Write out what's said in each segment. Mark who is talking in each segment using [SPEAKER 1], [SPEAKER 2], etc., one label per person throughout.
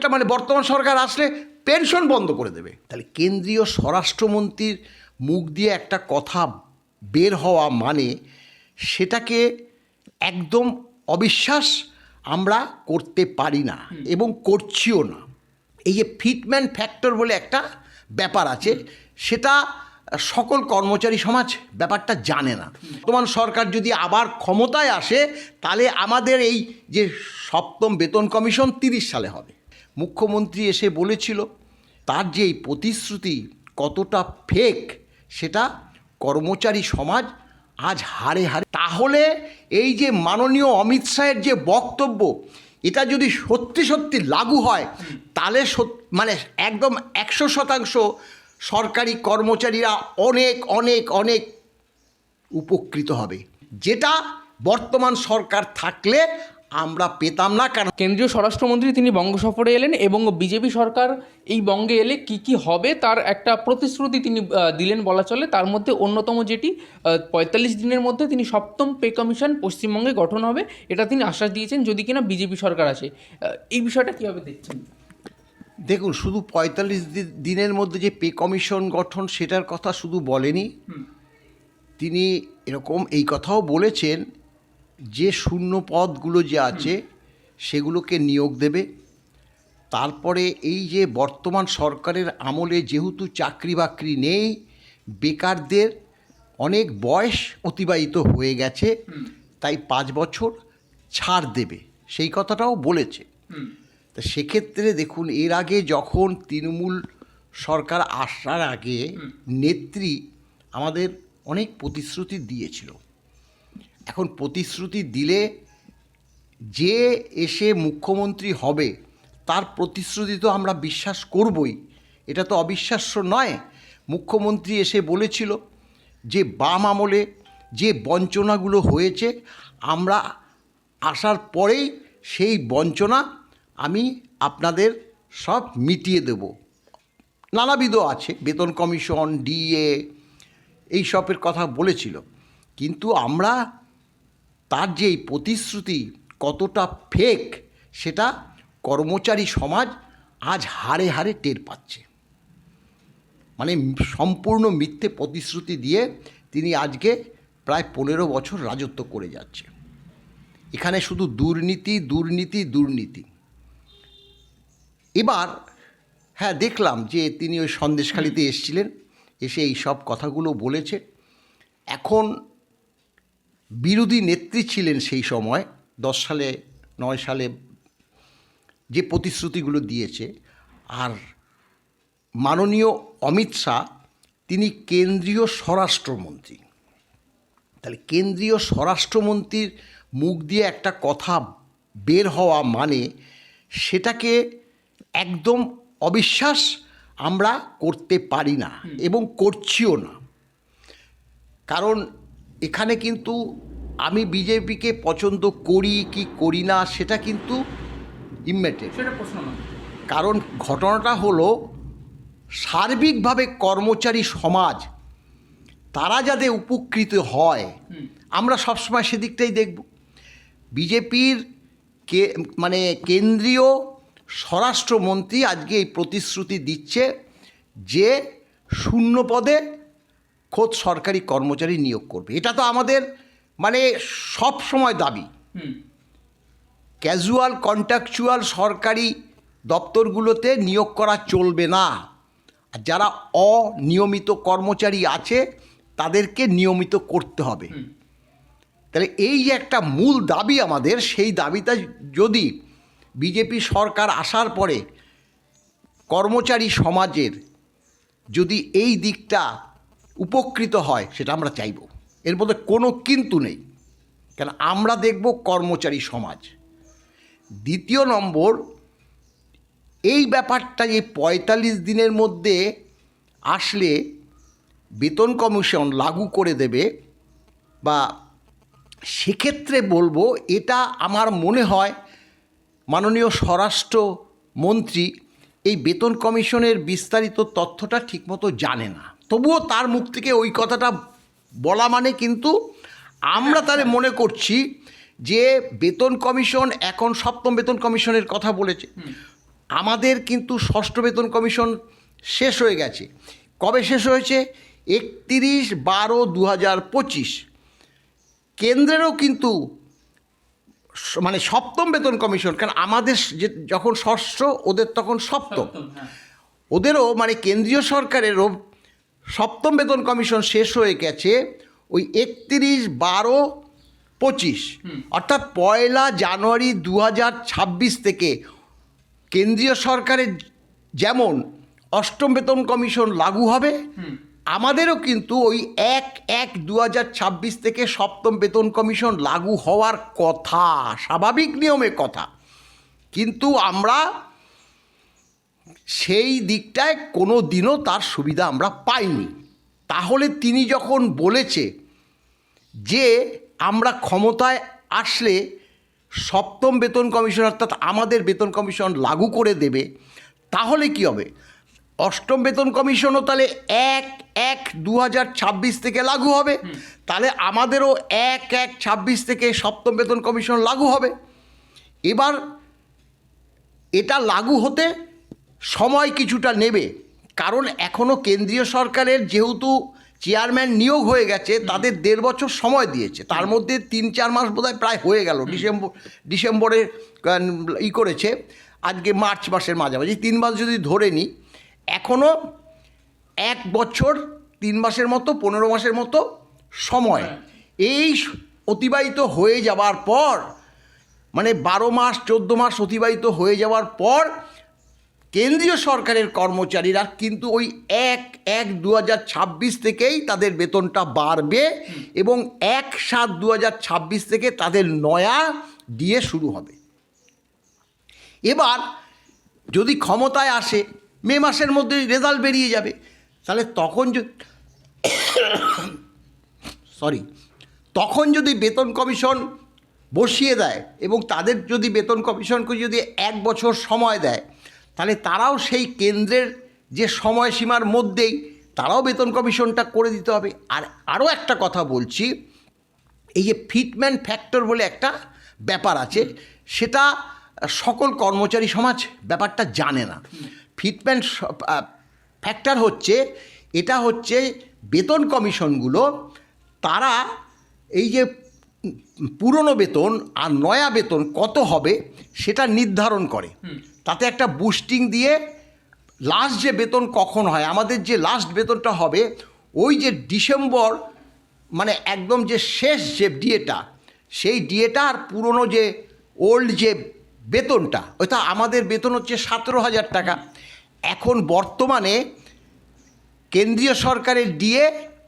[SPEAKER 1] একটা মানে বর্তমান সরকার আসলে পেনশন বন্ধ করে দেবে। তাহলে কেন্দ্রীয় স্বরাষ্ট্রমন্ত্রীর মুখ দিয়ে একটা কথা বের হওয়া মানে সেটাকে একদম অবিশ্বাস আমরা করতে পারি না এবং করছিও না। এই যে ফিটম্যান ফ্যাক্টর বলে একটা ব্যাপার আছে, সেটা সকল কর্মচারী সমাজ ব্যাপারটা জানে না। বর্তমান সরকার যদি আবার ক্ষমতায় আসে তাহলে আমাদের এই যে সপ্তম বেতন কমিশন 30 সালে হবে। মুখ্যমন্ত্রী এসে বলেছিল, তার যে এই প্রতিশ্রুতি কতটা ফেক সেটা কর্মচারী সমাজ আজ হাড়ে হাড়ে। তাহলে এই যে মাননীয় অমিত শাহের যে বক্তব্য, এটা যদি সত্যি সত্যি লাগু হয় তাহলে মানে একদম 100% সরকারি কর্মচারীরা অনেক অনেক অনেক উপকৃত হবে, যেটা বর্তমান সরকার থাকলে আমরা পেতাম না। কারণ
[SPEAKER 2] কেন্দ্রীয় স্বরাষ্ট্রমন্ত্রী তিনি বঙ্গ সফরে এলেন এবং বিজেপি সরকার এই বঙ্গে এলে কি কি হবে তার একটা প্রতিশ্রুতি তিনি দিলেন বলা চলে। তার মধ্যে অন্যতম যেটি 45 দিনের মধ্যে তিনি সপ্তম পে কমিশন পশ্চিমবঙ্গে গঠন হবে, এটা তিনি আশ্বাস দিয়েছেন যদি কিনা বিজেপি সরকার আসে। এই বিষয়টা কীভাবে দেখছেন?
[SPEAKER 1] দেখুন, শুধু 45 দিনের মধ্যে যে পে কমিশন গঠন সেটার কথা শুধু বলেনি, তিনি এরকম এই কথাও বলেছেন যে শূন্য পদগুলো যে আছে সেগুলোকে নিয়োগ দেবে। তারপরে এই যে বর্তমান সরকারের আমলে যেহেতু চাকরি বাকরি নেই, বেকারদের অনেক বয়স অতিবাহিত হয়ে গেছে, তাই 5 বছর ছাড় দেবে, সেই কথাটাও বলেছে। তা সেক্ষেত্রে দেখুন, এর আগে যখন তৃণমূল সরকার আসার আগে নেত্রী আমাদের অনেক প্রতিশ্রুতি দিয়েছিল। এখন প্রতিশ্রুতি দিলে যে এসে মুখ্যমন্ত্রী হবে তার প্রতিশ্রুতি তো আমরা বিশ্বাস করবই, এটা তো অবিশ্বাস্য নয়। মুখ্যমন্ত্রী এসে বলেছিল যে বাম আমলে যে বঞ্চনাগুলো হয়েছে আমরা আসার পরেই সেই বঞ্চনা আমি আপনাদের সব মিটিয়ে দেব। নানাবিধ আছে, বেতন কমিশন, ডিএ, এই সবের কথা বলেছিল। কিন্তু আমরা তার যে এই প্রতিশ্রুতি কতটা ফেক সেটা কর্মচারী সমাজ আজ হাড়ে হাড়ে টের পাচ্ছে। মানে সম্পূর্ণ মিথ্যে প্রতিশ্রুতি দিয়ে তিনি আজকে প্রায় 15 বছর রাজত্ব করে যাচ্ছে। এখানে শুধু দুর্নীতি দুর্নীতি দুর্নীতি। এবার হ্যাঁ, দেখলাম যে তিনি ওই সন্দেশখালিতে এসেছিলেন, এসে এই সব কথাগুলো বলেছে। এখন বিরোধী নেত্রী ছিলেন সেই সময় 10 সালে 9 সালে যে প্রতিশ্রুতিগুলো দিয়েছে, আর মাননীয় অমিত শাহ তিনি কেন্দ্রীয় স্বরাষ্ট্রমন্ত্রী। তাহলে কেন্দ্রীয় স্বরাষ্ট্রমন্ত্রীর মুখ দিয়ে একটা কথা বের হওয়া মানে সেটাকে একদম অবিশ্বাস আমরা করতে পারি না এবং করছিও না। কারণ এখানে কিন্তু আমি বিজেপিকে পছন্দ করি কি করি না সেটা কিন্তু ইম্যাটেরিয়াল,
[SPEAKER 2] সেটা প্রশ্ন না।
[SPEAKER 1] কারণ ঘটনাটা হলো সার্বিকভাবে কর্মচারী সমাজ তারা যাতে উপকৃত হয় আমরা সবসময় সেদিকটাই দেখব। বিজেপির মানে কেন্দ্রীয় স্বরাষ্ট্রমন্ত্রী আজকে এই প্রতিশ্রুতি দিচ্ছে যে শূন্য পদে খোদ সরকারি কর্মচারী নিয়োগ করবে। এটা তো আমাদের মানে সব সময় দাবি। ক্যাজুয়াল কন্ট্রাকচুয়াল সরকারি দপ্তরগুলোতে নিয়োগ করা চলবে না, আর যারা অনিয়মিত কর্মচারী আছে তাদেরকে নিয়মিত করতে হবে। তাহলে এই যে একটা মূল দাবি আমাদের, সেই দাবিটা যদি বিজেপি সরকার আসার পরে কর্মচারী সমাজের যদি এই দিকটা উপকৃত হয় সেটা আমরা চাইব, এর মধ্যে কোনো কিন্তু নেই। কেন আমরা দেখব কর্মচারী সমাজ। দ্বিতীয় নম্বর, এই ব্যাপারটা যে 45 দিনের মধ্যে আসলে বেতন কমিশন লাগু করে দেবে, বা সেক্ষেত্রে বলবো এটা আমার মনে হয় মাননীয় স্বরাষ্ট্রমন্ত্রী এই বেতন কমিশনের বিস্তারিত তথ্যটা ঠিকমতো জানে না। তবুও তার মুখ থেকে ওই কথাটা বলা মানে কিন্তু আমরা তাহলে মনে করছি যে বেতন কমিশন এখন সপ্তম বেতন কমিশনের কথা বলেছে। আমাদের কিন্তু ষষ্ঠ বেতন কমিশন শেষ হয়ে গেছে। কবে শেষ হয়েছে? 31/12/2025। কেন্দ্রেরও কিন্তু মানে সপ্তম বেতন কমিশন, কারণ আমাদের যে যখন ষষ্ঠ ওদের তখন সপ্তম, ওদেরও মানে কেন্দ্রীয় সরকারেরও সপ্তম বেতন কমিশন শেষ হয়ে গেছে ওই 31/12/25, অর্থাৎ 1 জানুয়ারি 2026 থেকে কেন্দ্রীয় সরকারের যেমন অষ্টম বেতন কমিশন লাগু হবে, আমাদেরও কিন্তু ওই 1/1/2026 থেকে সপ্তম বেতন কমিশন লাগু হওয়ার কথা, স্বাভাবিক নিয়মের কথা। কিন্তু আমরা সেই দিকটায় কোনো দিনও তার সুবিধা আমরা পাইনি। তাহলে তিনি যখন বলেছে যে আমরা ক্ষমতায় আসলে সপ্তম বেতন কমিশন অর্থাৎ আমাদের বেতন কমিশন লাগু করে দেবে, তাহলে কি হবে? অষ্টম বেতন কমিশনও তাহলে 1/1/2026 থেকে লাগু হবে, তাহলে আমাদেরও 1/1/26 থেকে সপ্তম বেতন কমিশন লাগু হবে। এবার এটা লাগু হতে সময় কিছুটা নেবে, কারণ এখনও কেন্দ্রীয় সরকারের যেহেতু চেয়ারম্যান নিয়োগ হয়ে গেছে, তাদের 1.5 বছর সময় দিয়েছে, তার মধ্যে 3-4 মাস বোধহয় প্রায় হয়ে গেল। ডিসেম্বরে করেছে, আজকে মার্চ মাসের মাঝামাঝি, 3 মাস যদি ধরে নিই, এখনও 1 বছর 3 মাসের মতো 15 মাসের মতো সময় এই অতিবাহিত হয়ে যাওয়ার পর, মানে 12 মাস 14 মাস অতিবাহিত হয়ে যাওয়ার পর কেন্দ্রীয় সরকারের কর্মচারীরা কিন্তু ওই 1/1/2026 থেকেই তাদের বেতনটা বাড়বে এবং 1/7/2026 থেকে তাদের নয়া ডিএ শুরু হবে। এবার যদি ক্ষমতায় আসে, মে মাসের মধ্যে রেজাল্ট বেরিয়ে যাবে, তাহলে তখন যদি বেতন কমিশন বসিয়ে দেয় এবং তাদের যদি বেতন কমিশনকে যদি 1 বছর সময় দেয়, তাহলে তারাও সেই কেন্দ্রের যে সময়সীমার মধ্যেই তারাও বেতন কমিশনটা করে দিতে হবে। আর আরও একটা কথা বলছি, এই যে ফিটম্যান ফ্যাক্টর বলে একটা ব্যাপার আছে, সেটা সকল কর্মচারী সমাজ ব্যাপারটা জানে না। ফিটম্যান ফ্যাক্টর হচ্ছে, এটা হচ্ছে বেতন কমিশনগুলো তারা এই যে পুরনো বেতন আর নয়া বেতন কত হবে সেটা নির্ধারণ করে, তাতে একটা বুস্টিং দিয়ে লাস্ট যে বেতন কখন হয়, আমাদের যে লাস্ট বেতনটা হবে ওই যে ডিসেম্বর, মানে একদম যে শেষ যে ডিএটা, সেই ডিএটা আর পুরনো যে ওল্ড যে বেতনটা, ওইটা আমাদের বেতন হচ্ছে 17,000 টাকা। এখন বর্তমানে কেন্দ্রীয় সরকারের ডিএ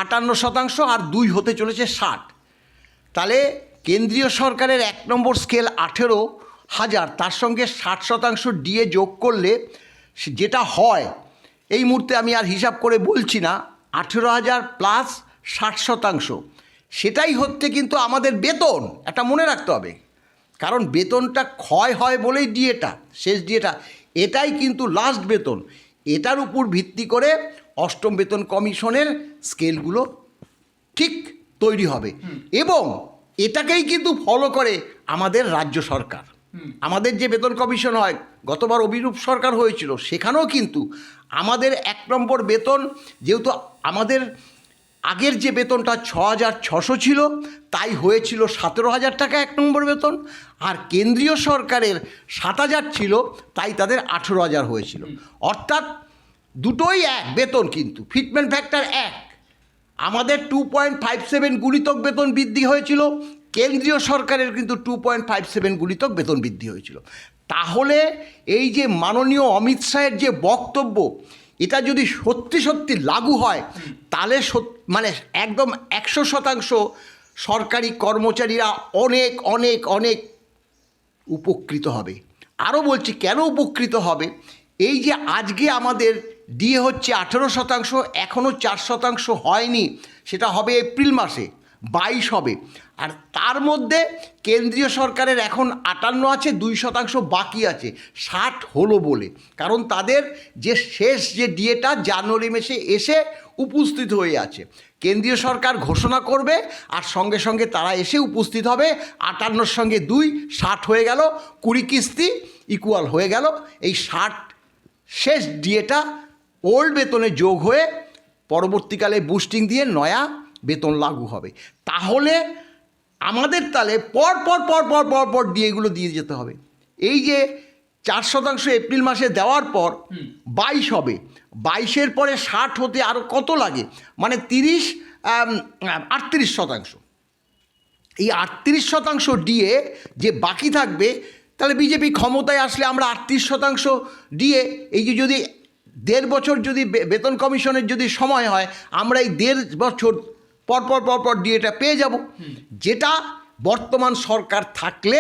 [SPEAKER 1] 58% আর 2 হতে চলেছে 60। তাহলে কেন্দ্রীয় সরকারের 1 নম্বর স্কেল 18,000, তার সঙ্গে 60% ডিএ যোগ করলে যেটা হয়, এই মুহূর্তে আমি আর হিসাব করে বলছি না, 18,000 প্লাস 60%, সেটাই হচ্ছে কিন্তু আমাদের বেতন। এটা মনে রাখতে হবে, কারণ বেতনটা ক্ষয় হয় বলেই ডিএটা, শেষ ডিএটা, এটাই কিন্তু লাস্ট বেতন। এটার উপর ভিত্তি করে অষ্টম বেতন কমিশনের স্কেলগুলো ঠিক তৈরি হবে এবং এটাকেই কিন্তু ফলো করে আমাদের রাজ্য সরকার। আমাদের যে বেতন কমিশন হয়, গতবার অভিরূপ সরকার হয়েছিল, সেখানেও কিন্তু আমাদের 1 নম্বর বেতন, যেহেতু আমাদের আগের যে বেতনটা 6,600 ছিল, তাই হয়েছিল 17,000 টাকা 1 নম্বর বেতন, আর কেন্দ্রীয় সরকারের 7,000 ছিল, তাই তাদের 18,000 হয়েছিল। অর্থাৎ দুটোই এক বেতন, কিন্তু ফিটমেন্ট ফ্যাক্টর এক। আমাদের 2.57 গুণিতক বেতন বৃদ্ধি হয়েছিল, কেন্দ্রীয় সরকারের কিন্তু 2.57 গুণিতক বেতন বৃদ্ধি হয়েছিল। তাহলে এই যে মাননীয় অমিত শাহের যে বক্তব্য, এটা যদি সত্যি সত্যি লাগু হয়, তাহলে মানে একদম 100% সরকারি কর্মচারীরা অনেক অনেক অনেক উপকৃত হবে। আরও বলছি কেন উপকৃত হবে, এই যে আজকে আমাদের ডিএ হচ্ছে 18%, এখনও 4% হয়নি, সেটা হবে এপ্রিল মাসে 22 হবে, আর তার মধ্যে কেন্দ্রীয় সরকারের এখন 58 আছে, 2% বাকি আছে, 60 হলো বলে, কারণ তাদের যে শেষ যে ডিএটা জানুয়ারি মাসে এসে উপস্থিত হয়ে আছে। কেন্দ্রীয় সরকার ঘোষণা করবে আর সঙ্গে সঙ্গে তারা এসে উপস্থিত হবে, 58 সঙ্গে 2 60 হয়ে গেল, 20 কিস্তি ইকুয়াল হয়ে গেল, এই 60 শেষ ডিএটা ওল্ড বেতনে যোগ হয়ে পরবর্তীকালে বুস্টিং দিয়ে নয়া বেতন লাগু হবে। তাহলে আমাদের তাহলে পর ডিএগুলো দিয়ে যেতে হবে। এই যে 4% এপ্রিল মাসে দেওয়ার পর 22 হবে, 22-এর পরে 60 হতে আরও কত লাগে, মানে 38%। এই 38% ডিএ যে বাকি থাকবে, তাহলে বিজেপি ক্ষমতায় আসলে আমরা 38% ডিএ, এই যে যদি 1.5 বছর যদি বেতন কমিশনের যদি সময় হয়, আমরা এই 1.5 বছর পর ডিএটা পেয়ে যাব, যেটা বর্তমান সরকার থাকলে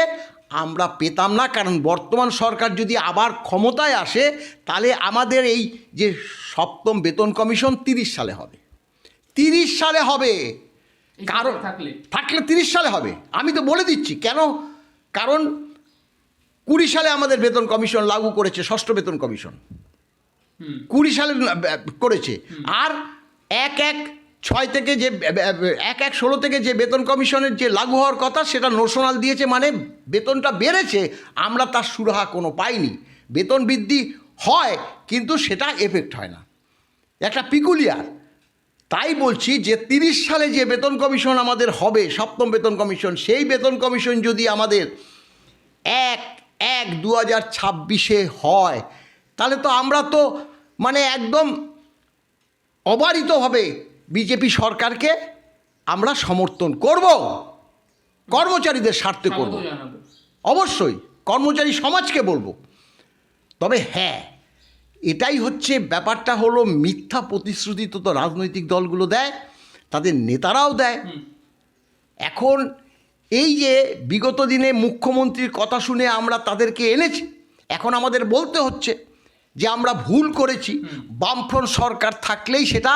[SPEAKER 1] আমরা পেতাম না। কারণ বর্তমান সরকার যদি আবার ক্ষমতায় আসে, তাহলে আমাদের এই যে 7ম বেতন কমিশন 30 সালে হবে, 30 সালে হবে। কারণ থাকলে 30 সালে হবে, আমি তো বলে দিচ্ছি কেন। কারণ 20 সালে আমাদের বেতন কমিশন লাগু করেছে, 6ষ্ঠ বেতন কমিশন 20 সালে করেছে। আর 1/1/6 থেকে যে 1/1/16 থেকে যে বেতন কমিশনের যে লাগু হওয়ার কথা, সেটা নোশনাল দিয়েছে, মানে বেতনটা বেড়েছে, আমরা তার সুরাহা কোনো পাইনি। বেতন বৃদ্ধি হয় কিন্তু সেটা এফেক্ট হয় না, একটা পিকুলিয়ার। তাই বলছি যে 30 সালে যে বেতন কমিশন আমাদের হবে, 7ম বেতন কমিশন, সেই বেতন কমিশন যদি আমাদের 1/1/2026-এ হয়, তাহলে তো আমরা তো মানে একদম অবারিতভাবে বিজেপি সরকারকে আমরা সমর্থন করব, কর্মচারীদের স্বার্থে করব, অবশ্যই কর্মচারী সমাজকে বলবো। তবে হ্যাঁ, এটাই হচ্ছে ব্যাপারটা, হলো মিথ্যা প্রতিশ্রুতি তো রাজনৈতিক দলগুলো দেয়, তাদের নেতারাও দেয়। এখন এই যে বিগত দিনে মুখ্যমন্ত্রীর কথা শুনে আমরা তাদেরকে এনেছি, এখন আমাদের বলতে হচ্ছে যে আমরা ভুল করেছি, বামফ্রন্ট সরকার থাকলেই সেটা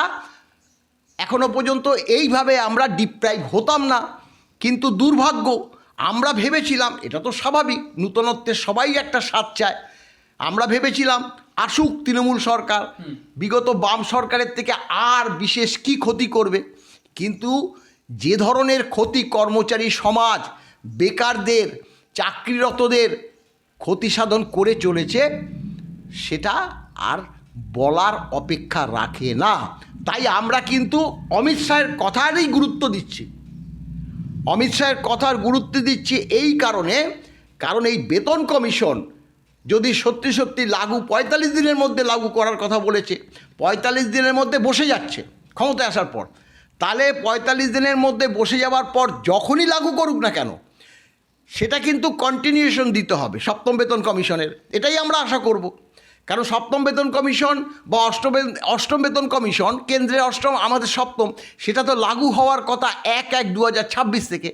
[SPEAKER 1] এখনো পর্যন্ত এইভাবে আমরা ডিপ্রাইভ হতাম না। কিন্তু দুর্ভাগ্য, আমরা ভেবেছিলাম, এটা তো স্বাভাবিক, নূতনত্বের সবাই একটা স্বাদ চায়, আমরা ভেবেছিলাম আসুক তৃণমূল সরকার, বিগত বাম সরকারের থেকে আর বিশেষ কি ক্ষতি করবে। কিন্তু যে ধরনের ক্ষতি কর্মচারী সমাজ, বেকারদের, চাকরিরতদের ক্ষতি সাধন করে চলেছে, সেটা আর বলার অপেক্ষা রাখে না। তাই আমরা কিন্তু অমিত শাহের কথারই গুরুত্ব দিচ্ছি, অমিত শাহের কথার গুরুত্ব দিচ্ছি এই কারণে, কারণ এই বেতন কমিশন যদি সত্যি সত্যি লাগু 45 দিনের মধ্যে লাগু করার কথা বলেছে, 45 দিনের মধ্যে বসে যাচ্ছে ক্ষমতায় আসার পর, তাহলে 45 দিনের মধ্যে বসে যাওয়ার পর যখনই লাগু করুক না কেন, সেটা কিন্তু কন্টিনিউশন দিতে হবে 7ম বেতন কমিশনের, এটাই আমরা আশা করব। কারণ 7ম বেতন কমিশন বা 8ম বেতন কমিশন, কেন্দ্রের 8ম, আমাদের 7ম, সেটা তো লাগু হওয়ার কথা 1/1/2026 থেকে।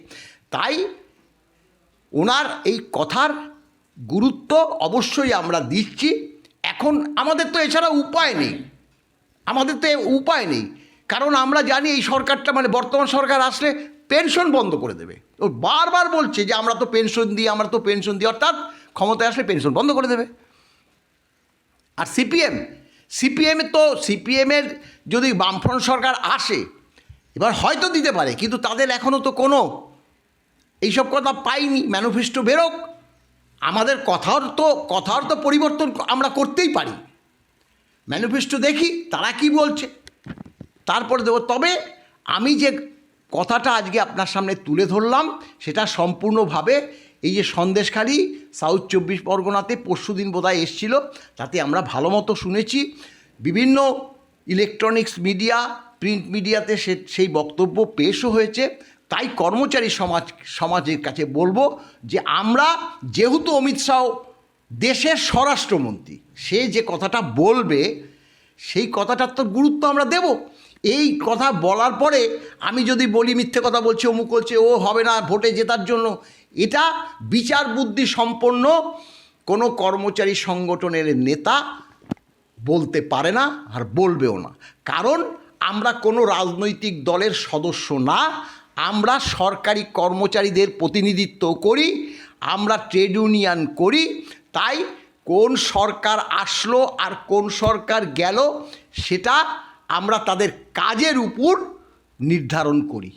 [SPEAKER 1] তাই ওনার এই কথার গুরুত্ব অবশ্যই আমরা দিচ্ছি। এখন আমাদের তো এছাড়া উপায় নেই, কারণ আমরা জানি এই সরকারটা, মানে বর্তমান সরকার আসলে পেনশন বন্ধ করে দেবে। ও বারবার বলছে যে আমরা তো পেনশন দিই, অর্থাৎ ক্ষমতায় আসলে পেনশন বন্ধ করে দেবে। আর সিপিএমের যদি বামফ্রন্ট সরকার আসে, এবার হয়তো দিতে পারে, কিন্তু তাদের এখনও তো কোনো এইসব কথা পাইনি। ম্যানিফেস্টো বেরোক, আমাদের কথার তো পরিবর্তন আমরা করতেই পারি। ম্যানিফেস্টো দেখি তারা কি বলছে, তারপরে দেবো। তবে আমি যে কথাটা আজকে আপনার সামনে তুলে ধরলাম, সেটা সম্পূর্ণভাবে এই যে সন্দেশখালী সাউথ 24 পরগনাতে পরশুদিন বোধহয় এসেছিল, তাতে আমরা ভালো মতো শুনেছি। বিভিন্ন ইলেকট্রনিক্স মিডিয়া, প্রিন্ট মিডিয়াতে সেই বক্তব্য পেশও হয়েছে। তাই কর্মচারী সমাজের কাছে বলবো যে আমরা, যেহেতু অমিত শাহ দেশের স্বরাষ্ট্রমন্ত্রী, সে যে কথাটা বলবে সেই কথাটার তো গুরুত্ব আমরা দেব। এই কথা বলার পরে আমি যদি বলি মিথ্যে কথা বলছে, অমুক বলছে, ও হবে না ভোটে জেতার জন্য, এটা বিচার বুদ্ধি সম্পন্ন কোনো কর্মচারী সংগঠনের নেতা বলতে পারে না, আর বলবেও না। কারণ আমরা কোনো রাজনৈতিক দলের সদস্য না, আমরা সরকারি কর্মচারীদের প্রতিনিধিত্ব করি, আমরা ট্রেড ইউনিয়ন করি। তাই কোন সরকার আসলো আর কোন সরকার গেল, সেটা আমরা তাদের কাজের উপর নির্ধারণ করি।